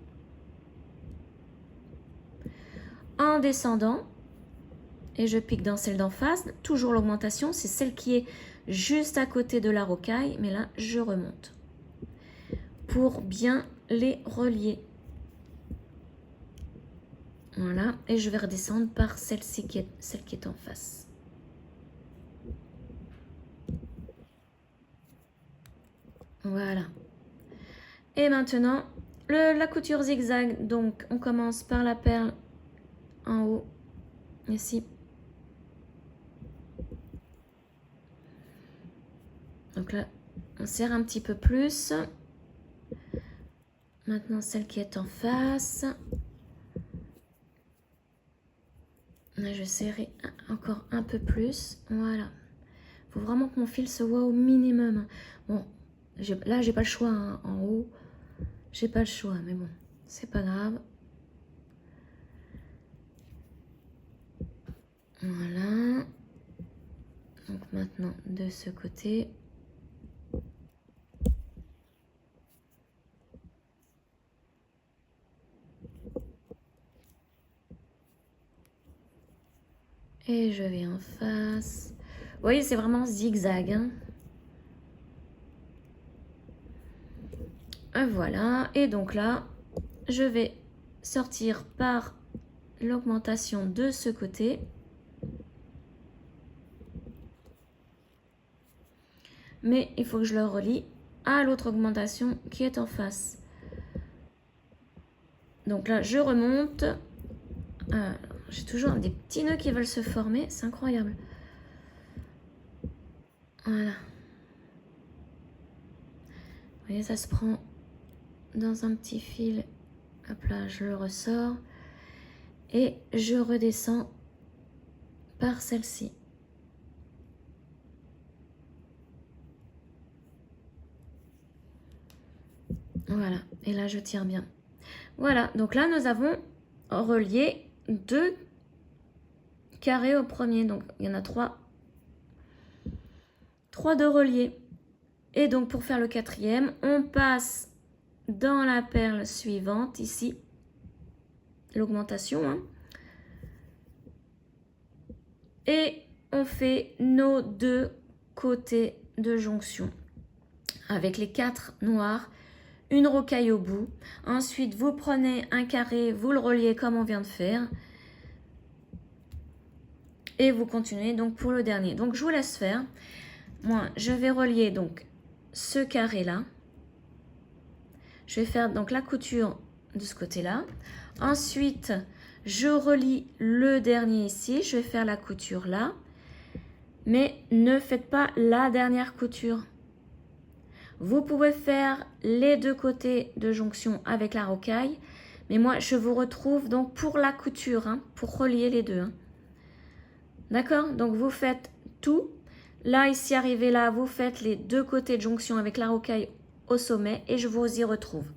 En descendant. Et je pique dans celle d'en face. Toujours l'augmentation, c'est celle qui est juste à côté de la rocaille. Mais là, je remonte. Pour bien les relier. Voilà. Et je vais redescendre par celle-ci, celle qui est en face. Voilà. Et maintenant, la couture zigzag. Donc, on commence par la perle en haut, ici. Donc là, on serre un petit peu plus. Maintenant, celle qui est en face. Là, je serrai encore un peu plus. Voilà. Il faut vraiment que mon fil se voit au minimum. Bon, là, j'ai pas le choix hein, en haut. J'ai pas le choix, mais bon, c'est pas grave. Voilà. Donc maintenant, de ce côté. Et je vais en face. Vous voyez, c'est vraiment zigzag. Hein. Voilà. Et donc là, je vais sortir par l'augmentation de ce côté. Mais il faut que je le relie à l'autre augmentation qui est en face. Donc là, je remonte. J'ai toujours des petits nœuds qui veulent se former. C'est incroyable. Voilà. Vous voyez, ça se prend dans un petit fil. Hop là, je le ressors. Et je redescends par celle-ci. Voilà. Et là, je tire bien. Voilà. Donc là, nous avons relié 2 carrés au premier. Donc, il y en a 3. 3 de reliés. Et donc, pour faire le 4e, on passe dans la perle suivante, ici. L'augmentation. Hein. Et on fait nos 2 côtés de jonction. Avec les 4 noirs, une rocaille au bout. Ensuite, vous prenez un carré, vous le reliez comme on vient de faire. Et vous continuez donc pour le dernier. Donc, je vous laisse faire. Moi, je vais relier donc ce carré-là. Je vais faire donc la couture de ce côté-là. Ensuite, je relie le dernier ici. Je vais faire la couture là. Mais ne faites pas la dernière couture. Vous pouvez faire les 2 côtés de jonction avec la rocaille. Mais moi, je vous retrouve donc pour la couture, hein, pour relier les 2. Hein. D'accord? Donc, vous faites tout. Là, ici, arrivé là, vous faites les 2 côtés de jonction avec la rocaille au sommet et je vous y retrouve.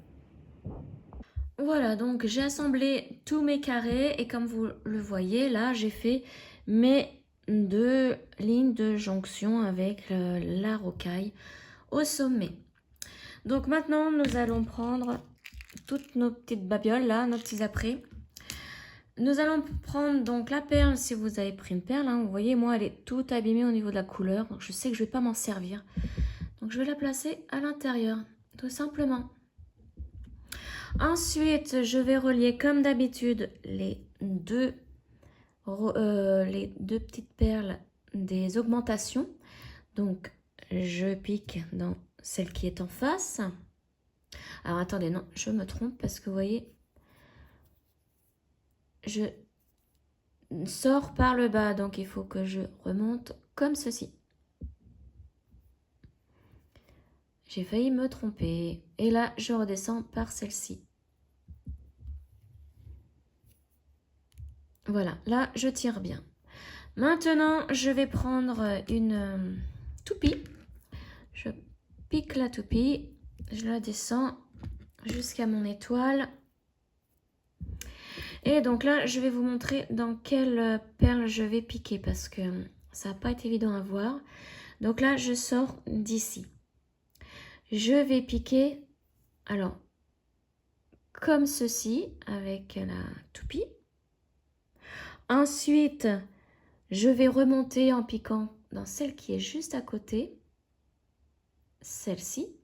Voilà, donc j'ai assemblé tous mes carrés et comme vous le voyez, là, j'ai fait mes 2 lignes de jonction avec la rocaille au sommet. Donc maintenant, nous allons prendre toutes nos petites babioles là, nos petits apprêts. Nous allons prendre donc la perle, si vous avez pris une perle, hein, vous voyez, moi elle est toute abîmée au niveau de la couleur, donc je sais que je ne vais pas m'en servir. Donc je vais la placer à l'intérieur, tout simplement. Ensuite, je vais relier comme d'habitude les deux petites perles des augmentations. Donc je pique dans celle qui est en face. Alors attendez, non, je me trompe parce que vous voyez, je sors par le bas, donc il faut que je remonte comme ceci. J'ai failli me tromper. Et là, je redescends par celle-ci. Voilà, là, je tire bien. Maintenant, je vais prendre une toupie. Je pique la toupie, je la descends jusqu'à mon étoile. Et donc là, je vais vous montrer dans quelle perle je vais piquer parce que ça n'a pas été évident à voir. Donc là, je sors d'ici. Je vais piquer, alors, comme ceci, avec la toupie. Ensuite, je vais remonter en piquant dans celle qui est juste à côté, celle-ci.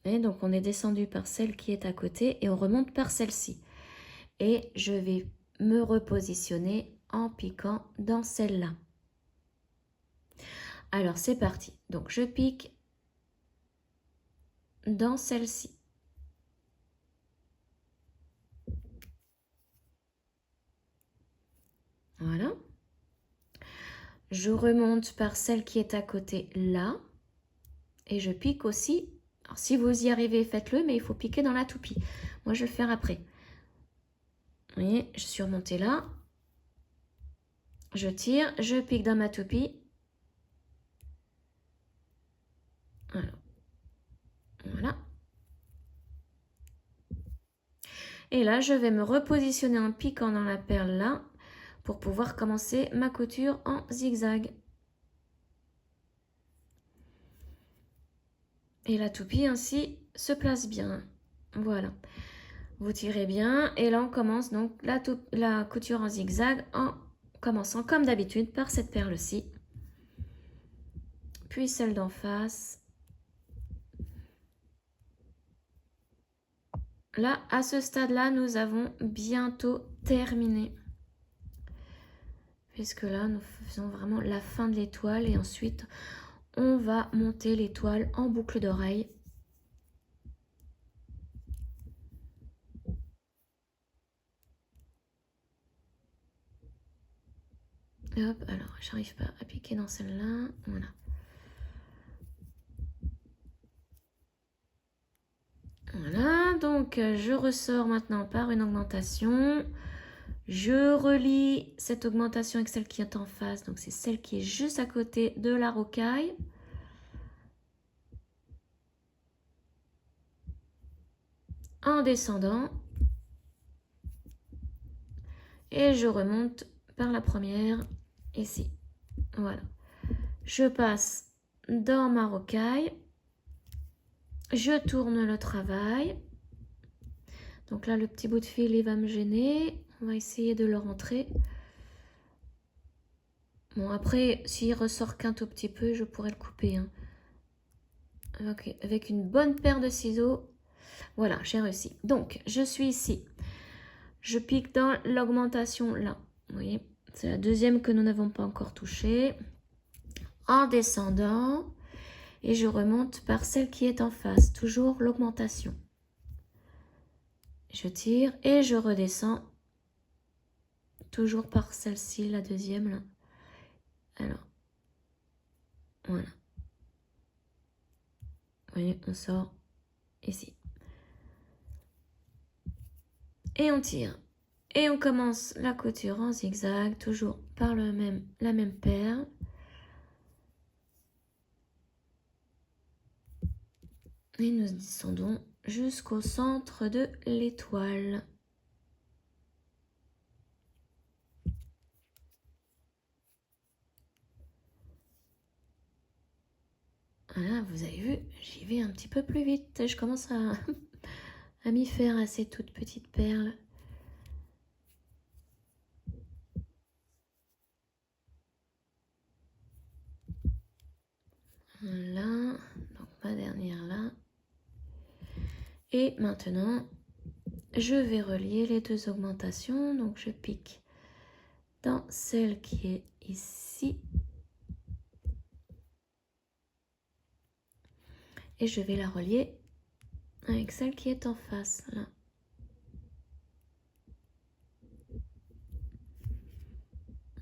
Et donc, on est descendu par celle qui est à côté et on remonte par celle-ci. Et je vais me repositionner en piquant dans celle-là. Alors, c'est parti. Donc, je pique dans celle-ci. Voilà. Je remonte par celle qui est à côté là. Et je pique aussi. Alors, si vous y arrivez, faites-le, mais il faut piquer dans la toupie. Moi, je vais le faire après. Vous voyez, je suis remontée là. Je tire, je pique dans ma toupie. Voilà. Voilà. Et là, je vais me repositionner en piquant dans la perle là pour pouvoir commencer ma couture en zigzag. Et la toupie ainsi se place bien. Voilà. Vous tirez bien et là on commence donc la couture en zigzag en commençant comme d'habitude par cette perle-ci. Puis celle d'en face. Là, à ce stade-là, nous avons bientôt terminé. Puisque là, nous faisons vraiment la fin de l'étoile et ensuite, on va monter l'étoile en boucle d'oreille. Hop, alors, j'arrive pas à piquer dans celle-là. Voilà. Voilà, donc je ressors maintenant par une augmentation. Je relie cette augmentation avec celle qui est en face. Donc, c'est celle qui est juste à côté de la rocaille. En descendant. Et je remonte par la première ici. Voilà. Je passe dans ma rocaille. Je tourne le travail. Donc là, le petit bout de fil, il va me gêner. On va essayer de le rentrer. Bon, après, s'il ressort qu'un tout petit peu, je pourrais le couper. Hein. Okay. Avec une bonne paire de ciseaux. Voilà, j'ai réussi. Donc, je suis ici. Je pique dans l'augmentation là. Vous voyez, c'est la deuxième que nous n'avons pas encore touchée. En descendant. Et je remonte par celle qui est en face. Toujours l'augmentation. Je tire et je redescends. Toujours par celle-ci, la deuxième là. Alors, voilà. Vous voyez, on sort ici. Et on tire. Et on commence la couture en zigzag, toujours par la même paire. Et nous descendons jusqu'au centre de l'étoile. Voilà, vous avez vu, j'y vais un petit peu plus vite. Je commence à m'y faire à ces toutes petites perles. Voilà, donc ma dernière là. Et maintenant, je vais relier les deux augmentations. Donc je pique dans celle qui est ici. Et je vais la relier avec celle qui est en face, là.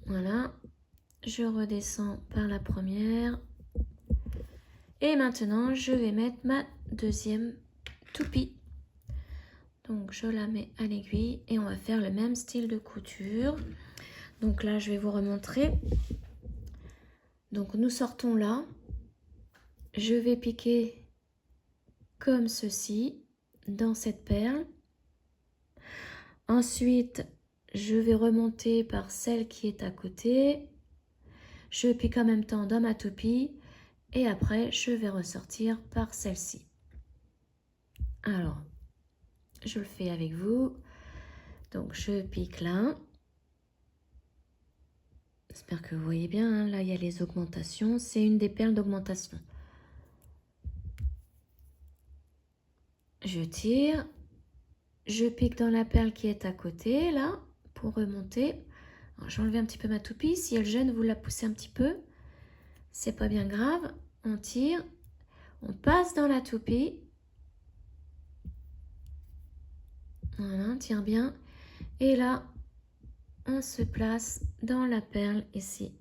Voilà. Je redescends par la première. Et maintenant, je vais mettre ma deuxième toupie. Donc, je la mets à l'aiguille et on va faire le même style de couture. Donc là, je vais vous remontrer. Donc, nous sortons là. Je vais piquer comme ceci dans cette perle. Ensuite, je vais remonter par celle qui est à côté. Je pique en même temps dans ma toupie. Et après, je vais ressortir par celle-ci. Alors, je le fais avec vous. Donc, je pique là. J'espère que vous voyez bien. Hein. Là, il y a les augmentations. C'est une des perles d'augmentation. Je tire. Je pique dans la perle qui est à côté, là, pour remonter. Je vais enlever un petit peu ma toupie. Si elle gêne, vous la poussez un petit peu. C'est pas bien grave. On tire. On passe dans la toupie. Voilà, tire bien. Et là, on se place dans la perle ici.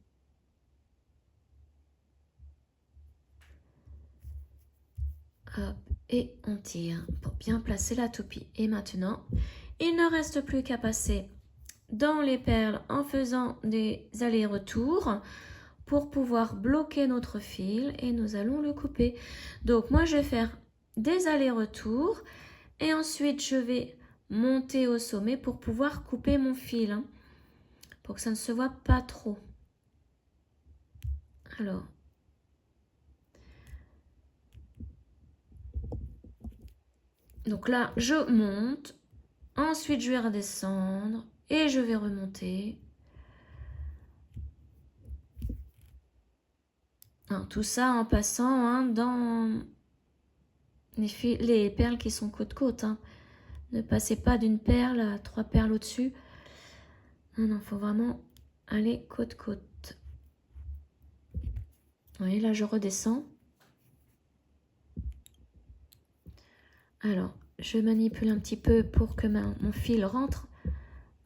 Hop, et on tire pour bien placer la toupie. Et maintenant, il ne reste plus qu'à passer dans les perles en faisant des allers-retours pour pouvoir bloquer notre fil et nous allons le couper. Donc moi je vais faire des allers-retours et ensuite je vais monter au sommet pour pouvoir couper mon fil, hein, pour que ça ne se voit pas trop. Alors, donc là je monte, ensuite je vais redescendre et je vais remonter. Hein, tout ça en passant, hein, dans les perles qui sont côte-côte. Hein. Ne passez pas d'une perle à 3 perles au-dessus. Non, non, faut vraiment aller côte-côte. Vous voyez, là, je redescends. Alors, je manipule un petit peu pour que mon fil rentre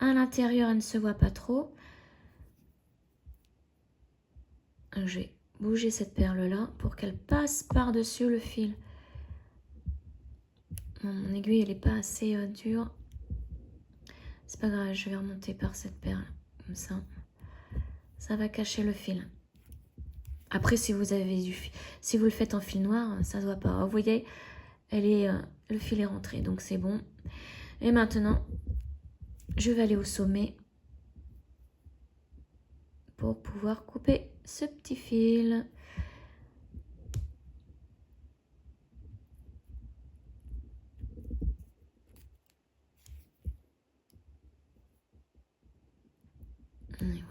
à l'intérieur et ne se voit pas trop. Je vais bouger cette perle-là pour qu'elle passe par-dessus le fil. Mon aiguille, elle n'est pas assez dure. C'est pas grave, je vais remonter par cette perle, comme ça. Ça va cacher le fil. Après, si vous avez si vous le faites en fil noir, ça ne se voit pas. Vous voyez, le fil est rentré, donc c'est bon. Et maintenant, je vais aller au sommet pour pouvoir couper ce petit fil. Et voilà.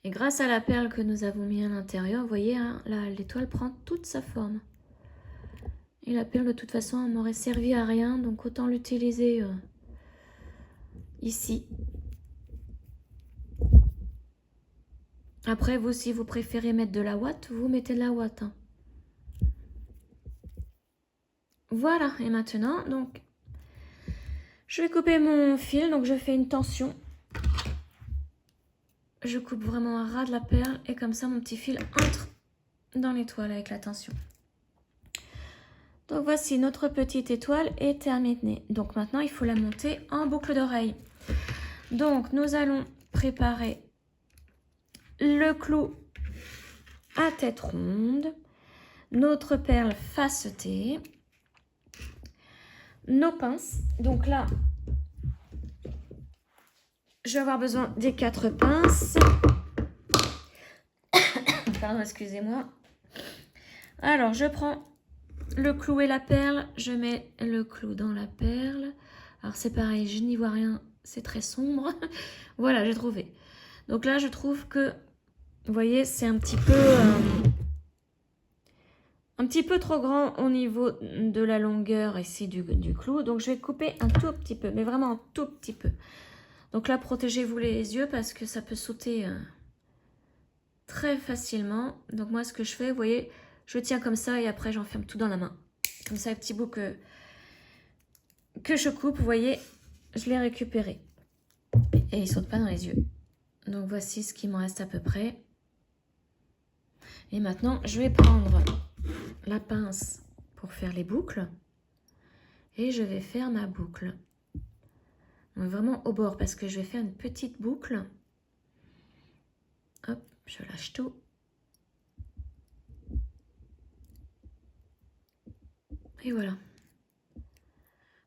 Et grâce à la perle que nous avons mis à l'intérieur, vous voyez, hein, là, l'étoile prend toute sa forme. Et la perle, de toute façon, elle m'aurait servi à rien, donc autant l'utiliser ici. Après, vous, si vous préférez mettre de la ouate, vous mettez de la ouate. Hein. Voilà, et maintenant, donc, je vais couper mon fil, donc je fais une tension. Je coupe vraiment à ras de la perle, et comme ça, mon petit fil entre dans l'étoile avec la tension. Donc voici, notre petite étoile est terminée. Donc maintenant, il faut la monter en boucle d'oreille. Donc, nous allons préparer le clou à tête ronde, notre perle facetée, nos pinces. Donc là, je vais avoir besoin des 4 pinces. Pardon, excusez-moi. Alors, je prends le clou et la perle. Je mets le clou dans la perle. Alors, c'est pareil, je n'y vois rien. C'est très sombre. Voilà, j'ai trouvé. Donc là, je trouve que, vous voyez, c'est un petit peu trop grand au niveau de la longueur ici du clou. Donc, je vais couper un tout petit peu, mais vraiment un tout petit peu. Donc là, protégez-vous les yeux parce que ça peut sauter très facilement. Donc moi, ce que je fais, vous voyez, je tiens comme ça et après, j'enferme tout dans la main. Comme ça, les petits bouts que je coupe, vous voyez, je les récupéré. Et ils ne sautent pas dans les yeux. Donc voici ce qui me reste à peu près. Et maintenant, je vais prendre la pince pour faire les boucles. Et je vais faire ma boucle. Donc vraiment au bord parce que je vais faire une petite boucle. Hop, je lâche tout. Et voilà.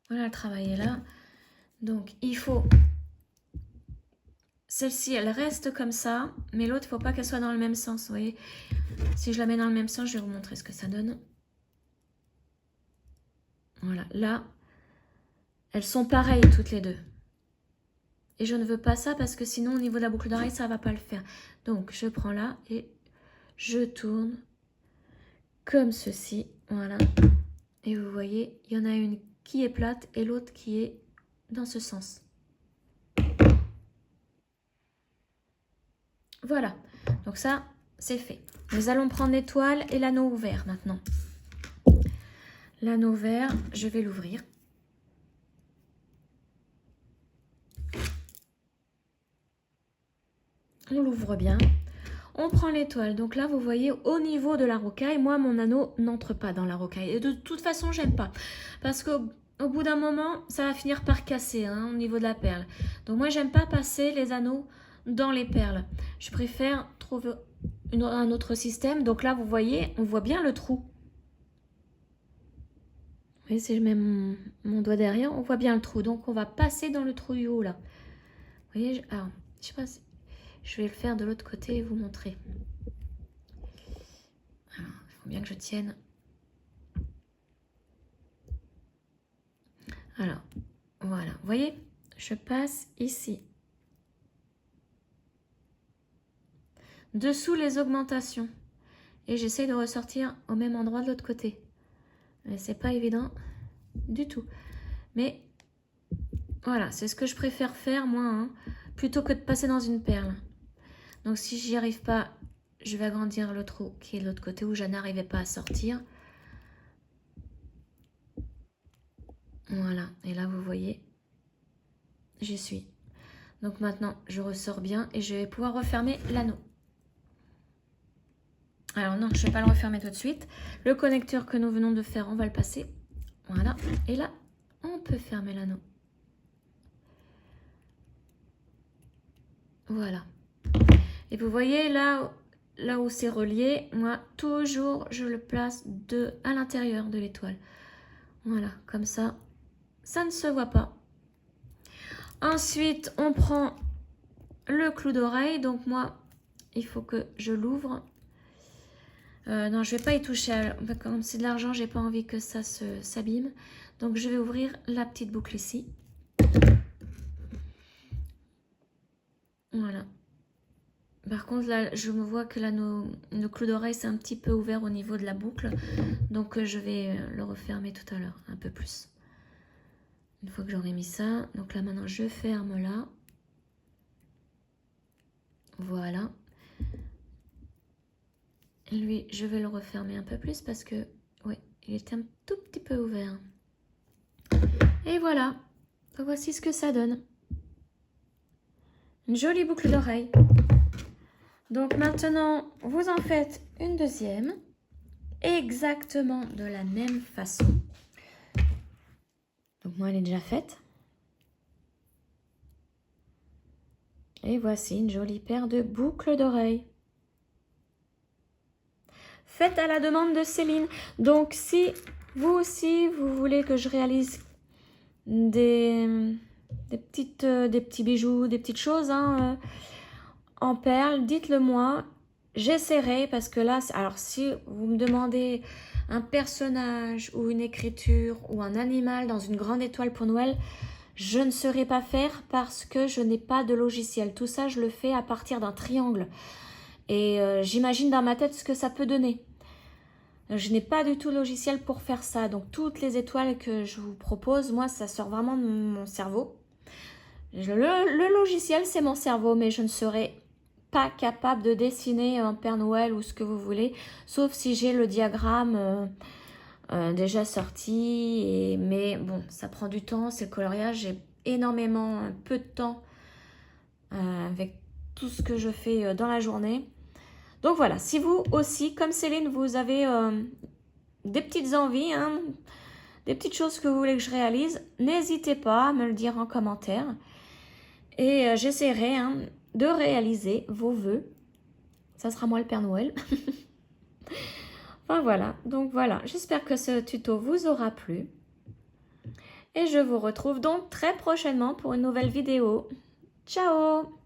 Voilà, le travail est là. Donc, il faut... Celle-ci, elle reste comme ça. Mais l'autre, il ne faut pas qu'elle soit dans le même sens. Vous voyez, si je la mets dans le même sens, je vais vous montrer ce que ça donne. Voilà, là, elles sont pareilles toutes les deux. Et je ne veux pas ça parce que sinon, au niveau de la boucle d'oreille, ça ne va pas le faire. Donc, je prends là et je tourne comme ceci. Voilà. Et vous voyez, il y en a une qui est plate et l'autre qui est dans ce sens. Voilà, donc ça, c'est fait. Nous allons prendre l'étoile et l'anneau ouvert maintenant. L'anneau vert, je vais l'ouvrir. On l'ouvre bien. On prend l'étoile. Donc là, vous voyez, au niveau de la rocaille, moi, mon anneau n'entre pas dans la rocaille. Et de toute façon, j'aime pas. Parce qu'au bout d'un moment, ça va finir par casser hein, au niveau de la perle. Donc moi, j'aime pas passer les anneaux dans les perles. Je préfère trouver un autre système. Donc là, vous voyez, on voit bien le trou. Vous voyez, si je mets mon doigt derrière, on voit bien le trou. Donc on va passer dans le trou du haut, là. Vous voyez, alors, je sais pas si... Je vais le faire de l'autre côté et vous montrer. Alors, il faut bien que je tienne. Alors, voilà. Vous voyez, je passe ici. Dessous les augmentations. Et j'essaie de ressortir au même endroit de l'autre côté. Mais c'est pas évident du tout. Mais voilà, c'est ce que je préfère faire, moi, hein, plutôt que de passer dans une perle. Donc si j'y arrive pas, je vais agrandir le trou qui est de l'autre côté où je n'arrivais pas à sortir. Voilà, et là vous voyez, j'y suis. Donc maintenant, je ressors bien et je vais pouvoir refermer l'anneau. Alors non, je ne vais pas le refermer tout de suite. Le connecteur que nous venons de faire, on va le passer. Voilà, et là, on peut fermer l'anneau. Voilà. Et vous voyez là où c'est relié, moi toujours je le place à l'intérieur de l'étoile. Voilà, comme ça, ça ne se voit pas. Ensuite, on prend le clou d'oreille. Donc moi, il faut que je l'ouvre. Non, je ne vais pas y toucher. Comme c'est de l'argent, j'ai pas envie que ça s'abîme. Donc je vais ouvrir la petite boucle ici. Voilà. Par contre, là, je me vois que là, nos clous d'oreille, c'est un petit peu ouvert au niveau de la boucle. Donc, je vais le refermer tout à l'heure, un peu plus. Une fois que j'aurai mis ça. Donc là, maintenant, je ferme là. Voilà. Lui, je vais le refermer un peu plus parce que, oui, il était un tout petit peu ouvert. Et voilà. Voici ce que ça donne. Une jolie boucle d'oreille. Donc maintenant, vous en faites une deuxième, exactement de la même façon. Donc moi, elle est déjà faite. Et voici une jolie paire de boucles d'oreilles. Faite à la demande de Céline. Donc si vous aussi, vous voulez que je réalise des petits bijoux, des petites choses, hein, en perles, dites-le moi, j'essaierai parce que là, alors si vous me demandez un personnage ou une écriture ou un animal dans une grande étoile pour Noël, je ne saurais pas faire parce que je n'ai pas de logiciel. Tout ça, je le fais à partir d'un triangle et j'imagine dans ma tête ce que ça peut donner. Je n'ai pas du tout de logiciel pour faire ça, donc toutes les étoiles que je vous propose, moi, ça sort vraiment de mon cerveau. Le logiciel, c'est mon cerveau, mais je ne serais pas capable de dessiner un Père Noël ou ce que vous voulez, sauf si j'ai le diagramme déjà sorti. Mais bon, ça prend du temps, c'est le coloriage, j'ai énormément, peu de temps avec tout ce que je fais dans la journée. Donc voilà, si vous aussi, comme Céline, vous avez des petites envies, hein, des petites choses que vous voulez que je réalise, n'hésitez pas à me le dire en commentaire. Et j'essaierai de réaliser vos vœux. Ça sera moi le Père Noël. Enfin voilà, donc voilà, j'espère que ce tuto vous aura plu. Et je vous retrouve donc très prochainement pour une nouvelle vidéo. Ciao!